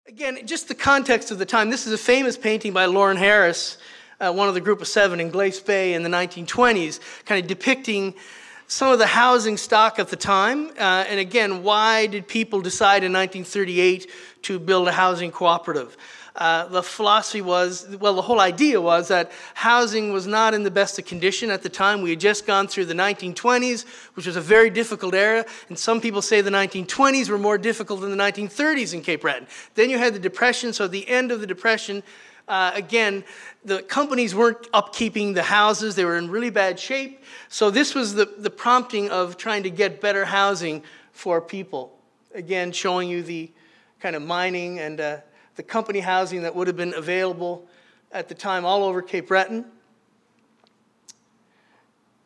Again, just the context of the time. This is a famous painting by Lauren Harris, one of the group of seven in Glace Bay in the 1920s, kind of depicting some of the housing stock at the time. And again, why did people decide in 1938 to build a housing cooperative? The philosophy was, well, the whole idea was that housing was not in the best of condition at the time. We had just gone through the 1920s, which was a very difficult era, and some people say the 1920s were more difficult than the 1930s in Cape Breton. Then you had the Depression, so at the end of the Depression, again, the companies weren't upkeeping the houses. They were in really bad shape. So this was the prompting of trying to get better housing for people. Again, showing you the kind of mining and the company housing that would have been available at the time all over Cape Breton.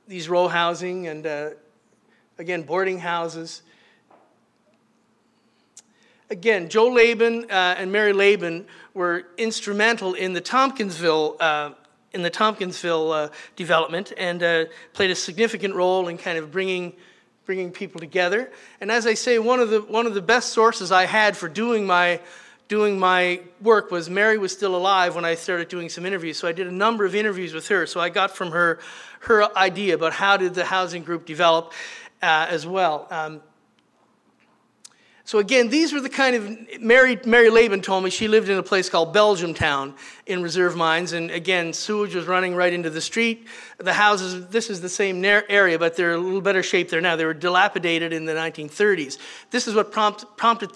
These row housing and, again, boarding houses. Again, Joe Laban and Mary Laban were instrumental in the Tompkinsville development and played a significant role in kind of bringing people together. And as I say, one of the best sources I had for doing my work was Mary was still alive when I started doing some interviews. So I did a number of interviews with her. So I got from her idea about how did the housing group develop as well. So again, these were the kind of, Mary Laban told me she lived in a place called Belgium Town in reserve mines. And again, sewage was running right into the street. The houses, this is the same area, but they're a little better shape there now. They were dilapidated in the 1930s. This is what prompted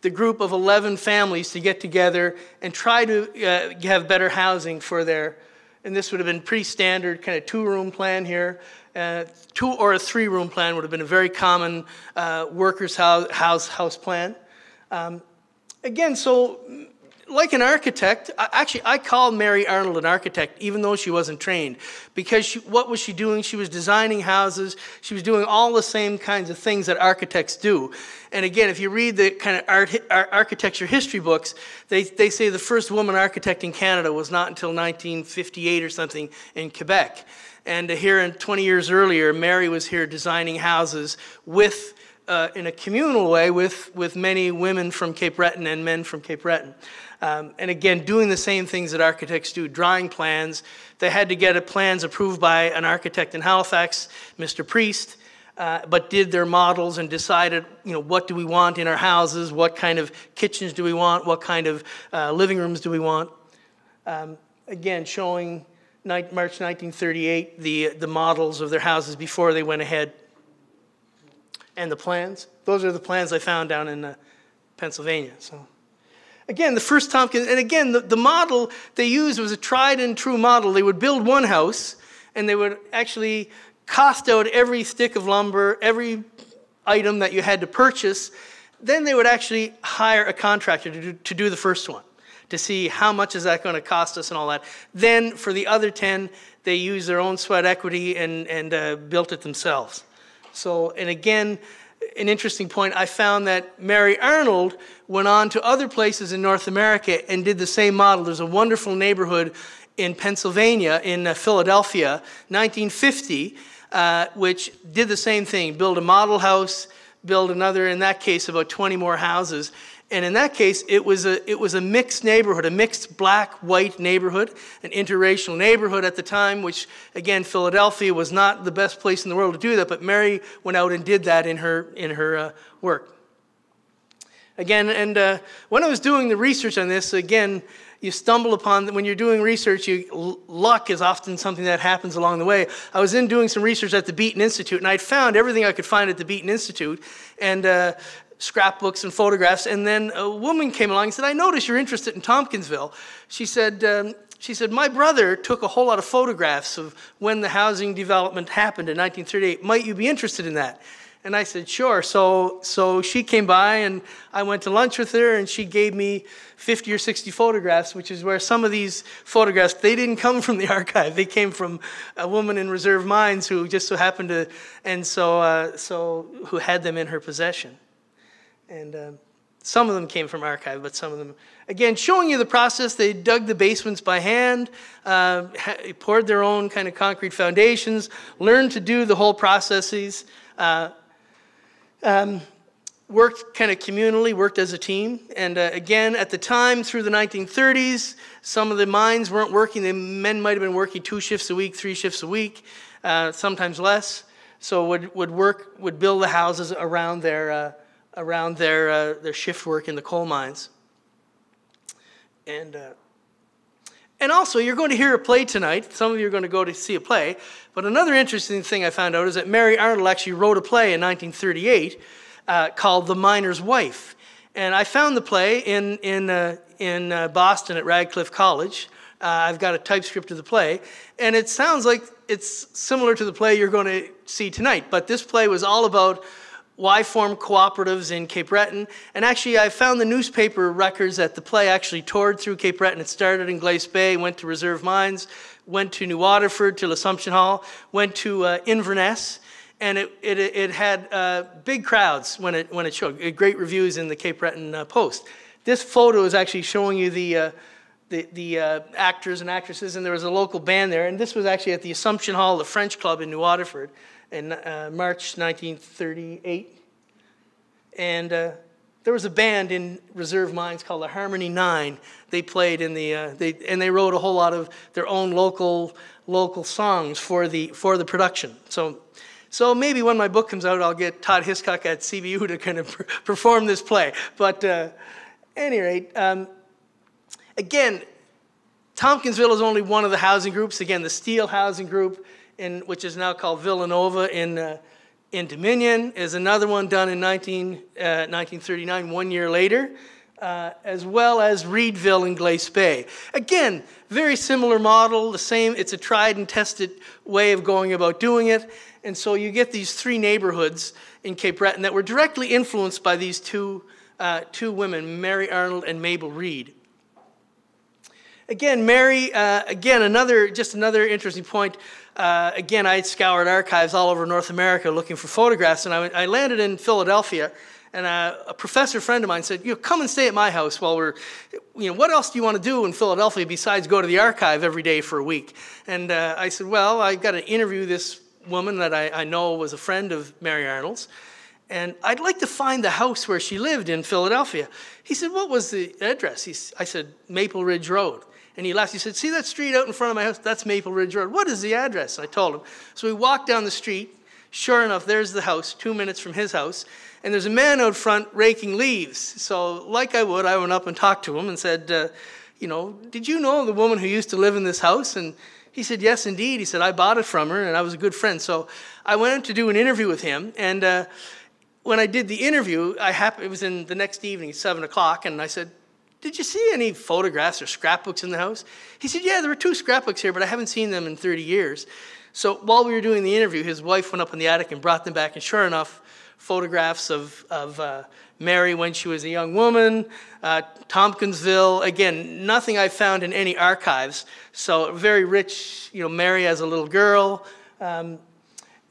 the group of 11 families to get together and try to have better housing for their, and this would have been pretty standard, kind of two-room plan here. 2 or a 3-room plan would have been a very common workers' house plan. Again, so like an architect, I called Mary Arnold an architect, even though she wasn't trained, because what was she doing? She was designing houses. She was doing all the same kinds of things that architects do. And again, if you read the kind of architecture history books, they say the first woman architect in Canada was not until 1958 or something in Quebec. And here, 20 years earlier, Mary was here designing houses with, in a communal way, with many women from Cape Breton and men from Cape Breton. And again, doing the same things that architects do, drawing plans. They had to get plans approved by an architect in Halifax, Mr. Priest, but did their models and decided, what do we want in our houses? What kind of kitchens do we want? What kind of living rooms do we want? Again, showing March 1938, the models of their houses before they went ahead. And the plans. Those are the plans I found down in Pennsylvania. So, again, the first Tompkins, and again, the model they used was a tried and true model. They would build one house, and they would actually cost out every stick of lumber, every item that you had to purchase. Then they would actually hire a contractor to do the first one, to see how much is that going to cost us and all that. Then for the other 10, they used their own sweat equity and built it themselves. So, and again, an interesting point, I found that Mary Arnold went on to other places in North America and did the same model. There's a wonderful neighborhood in Pennsylvania, in Philadelphia, 1950, which did the same thing, build a model house, build another, in that case, about 20 more houses. And in that case, it was a mixed neighborhood, a mixed black-white neighborhood, an interracial neighborhood at the time, which, again, Philadelphia was not the best place in the world to do that, but Mary went out and did that in her work. Again, and when I was doing the research on this, again, you stumble upon, when you're doing research, luck is often something that happens along the way. I was doing some research at the Beaton Institute, and I'd found everything I could find at the Beaton Institute, and scrapbooks and photographs, and then a woman came along and said, I noticed you're interested in Tompkinsville. She said, my brother took a whole lot of photographs of when the housing development happened in 1938. Might you be interested in that? And I said, sure. So she came by, and I went to lunch with her, and she gave me 50 or 60 photographs, which is where some of these photographs, they didn't come from the archive. They came from a woman in reserve mines who just so happened to, and so who had them in her possession. And some of them came from archive, but some of them, again, showing you the process. They dug the basements by hand, poured their own kind of concrete foundations, learned to do the whole processes. worked kind of communally, worked as a team. And again, at the time, through the 1930s, some of the mines weren't working. The men might have been working 2 shifts a week, 3 shifts a week, sometimes less. So would build the houses around their shift work in the coal mines. And also, you're going to hear a play tonight. Some of you are going to go to see a play. But another interesting thing I found out is that Mary Arnold actually wrote a play in 1938 called The Miner's Wife. And I found the play in Boston at Radcliffe College. I've got a typescript of the play. And it sounds like it's similar to the play you're going to see tonight. But this play was all about why form cooperatives in Cape Breton. And actually, I found the newspaper records that the play actually toured through Cape Breton. It started in Glace Bay, went to Reserve Mines, went to New Waterford, to L'Assomption Hall, went to Inverness, and it had big crowds when it showed. Great reviews in the Cape Breton Post. This photo is actually showing you the actors and actresses, and there was a local band there. And this was actually at the Assumption Hall, the French Club in New Waterford, in March 1938. And there was a band in Reserve Mines called the Harmony 9. They played in they wrote a whole lot of their own local songs for the production. So maybe when my book comes out, I'll get Todd Hiscock at CBU to kind of perform this play. But at any rate, again, Tompkinsville is only one of the housing groups. Again, the Steel Housing Group, which is now called Villanova in Dominion, is another one done in 1939, 1 year later, as well as Reedville in Glace Bay. Again, very similar model, the same. It's a tried and tested way of going about doing it. And so you get these 3 neighborhoods in Cape Breton that were directly influenced by these two women, Mary Arnold and Mabel Reed. Again, Mary, another interesting point. Again, I had scoured archives all over North America looking for photographs, and I landed in Philadelphia, and a professor friend of mine said, come and stay at my house while what else do you want to do in Philadelphia besides go to the archive every day for a week? And I said, well, I've got to interview this woman that I know was a friend of Mary Arnold's, and I'd like to find the house where she lived in Philadelphia. He said, what was the address? I said, Maple Ridge Road. And he laughed. He said, see that street out in front of my house? That's Maple Ridge Road. What is the address? I told him. So we walked down the street. Sure enough, there's the house, 2 minutes from his house. And there's a man out front raking leaves. So like I went up and talked to him and said, did you know the woman who used to live in this house? And he said, yes, indeed. He said, I bought it from her, and I was a good friend. So I went to do an interview with him. And when I did the interview, it was in the next evening, 7 o'clock, and I said, did you see any photographs or scrapbooks in the house? He said, yeah, there were 2 scrapbooks here, but I haven't seen them in 30 years. So while we were doing the interview, his wife went up in the attic and brought them back, and sure enough, photographs of Mary when she was a young woman, Tompkinsville. Again, nothing I found in any archives. So very rich, Mary as a little girl. And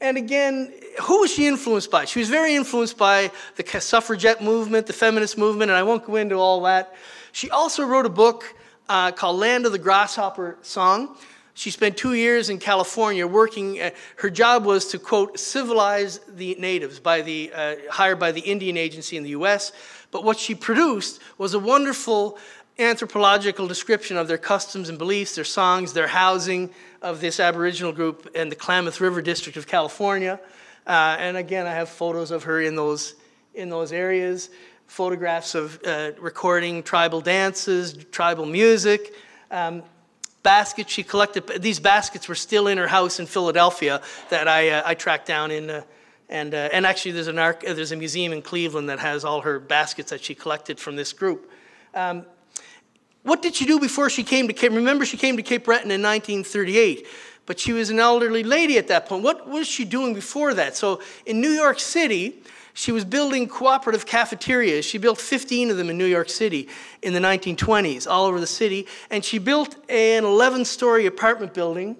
again, who was she influenced by? She was very influenced by the suffragette movement, the feminist movement, and I won't go into all that. She also wrote a book called Land of the Grasshopper Song. She spent 2 years in California working. Her job was to, quote, civilize the natives, hired by the Indian Agency in the U.S. But what she produced was a wonderful anthropological description of their customs and beliefs, their songs, their housing of this Aboriginal group in the Klamath River District of California. And again, I have photos of her in those areas, photographs of recording tribal dances, tribal music, baskets she collected. These baskets were still in her house in Philadelphia that I tracked down in. And actually, there's a museum in Cleveland that has all her baskets that she collected from this group. What did she do before she came to Cape? Remember, she came to Cape Breton in 1938, but she was an elderly lady at that point. What was she doing before that? So in New York City, she was building cooperative cafeterias. She built 15 of them in New York City in the 1920s, all over the city. And she built an 11-story apartment building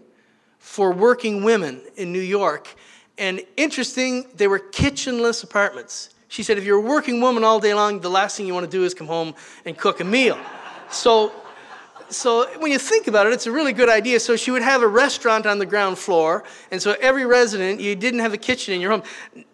for working women in New York. And interesting, they were kitchenless apartments. She said, if you're a working woman all day long, the last thing you want to do is come home and cook a meal. So So when you think about it, it's a really good idea. So she would have a restaurant on the ground floor, and so every resident, you didn't have a kitchen in your home.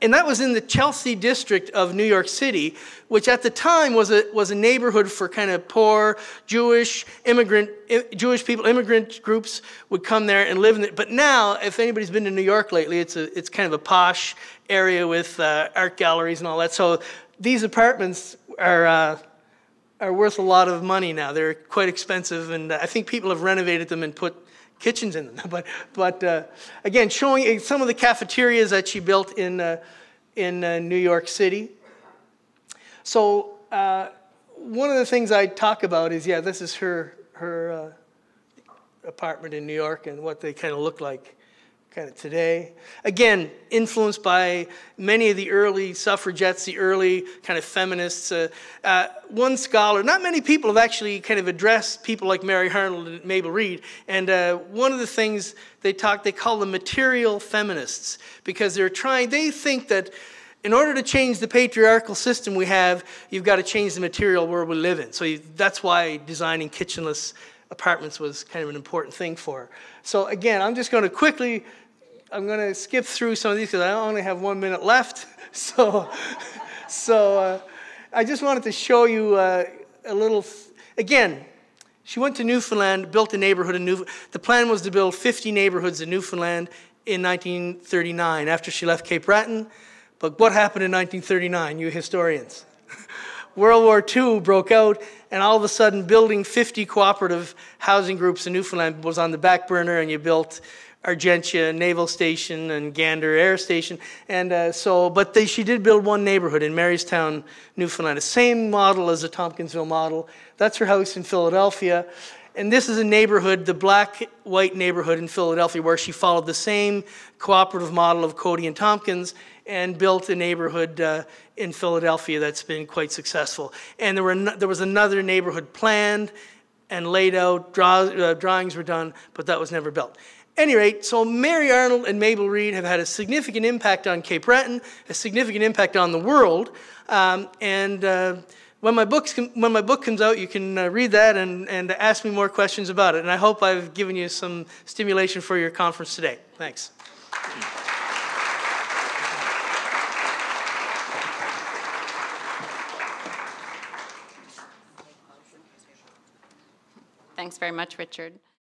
And that was in the Chelsea district of New York City, which at the time was a neighborhood for kind of poor Jewish people, immigrant groups would come there and live in it. But now, if anybody's been to New York lately, it's kind of a posh area with art galleries and all that. So these apartments are worth a lot of money now. They're quite expensive, and I think people have renovated them and put kitchens in them. But again, showing some of the cafeterias that she built in New York City. So one of the things I talk about is, this is her apartment in New York and what they kind of look like kind of today. Again, influenced by many of the early suffragettes, the early kind of feminists. One scholar, not many people have actually kind of addressed people like Mary Arnold and Mabel Reed. And one of the things they call them material feminists, because they think that in order to change the patriarchal system we have, you've got to change the material world we live in. So that's why designing kitchenless apartments was kind of an important thing for her. So again, I'm just going to skip through some of these because I only have 1 minute left. So I just wanted to show you a little. Again, she went to Newfoundland, built a neighborhood in Newfoundland. The plan was to build 50 neighborhoods in Newfoundland in 1939 after she left Cape Breton. But what happened in 1939, you historians? World War II broke out, and all of a sudden building 50 cooperative housing groups in Newfoundland was on the back burner, and you built Argentia Naval Station and Gander Air Station. And she did build one neighborhood in Marystown, Newfoundland, the same model as the Tompkinsville model. That's her house in Philadelphia. And this is a neighborhood, the black-white neighborhood in Philadelphia, where she followed the same cooperative model of Cody and Tompkins and built a neighborhood in Philadelphia that's been quite successful. And there was another neighborhood planned and laid out, drawings were done, but that was never built. At any rate, so Mary Arnold and Mabel Reed have had a significant impact on Cape Breton, a significant impact on the world, when my book comes out, you can read that and ask me more questions about it. And I hope I've given you some stimulation for your conference today. Thanks. Thanks very much, Richard.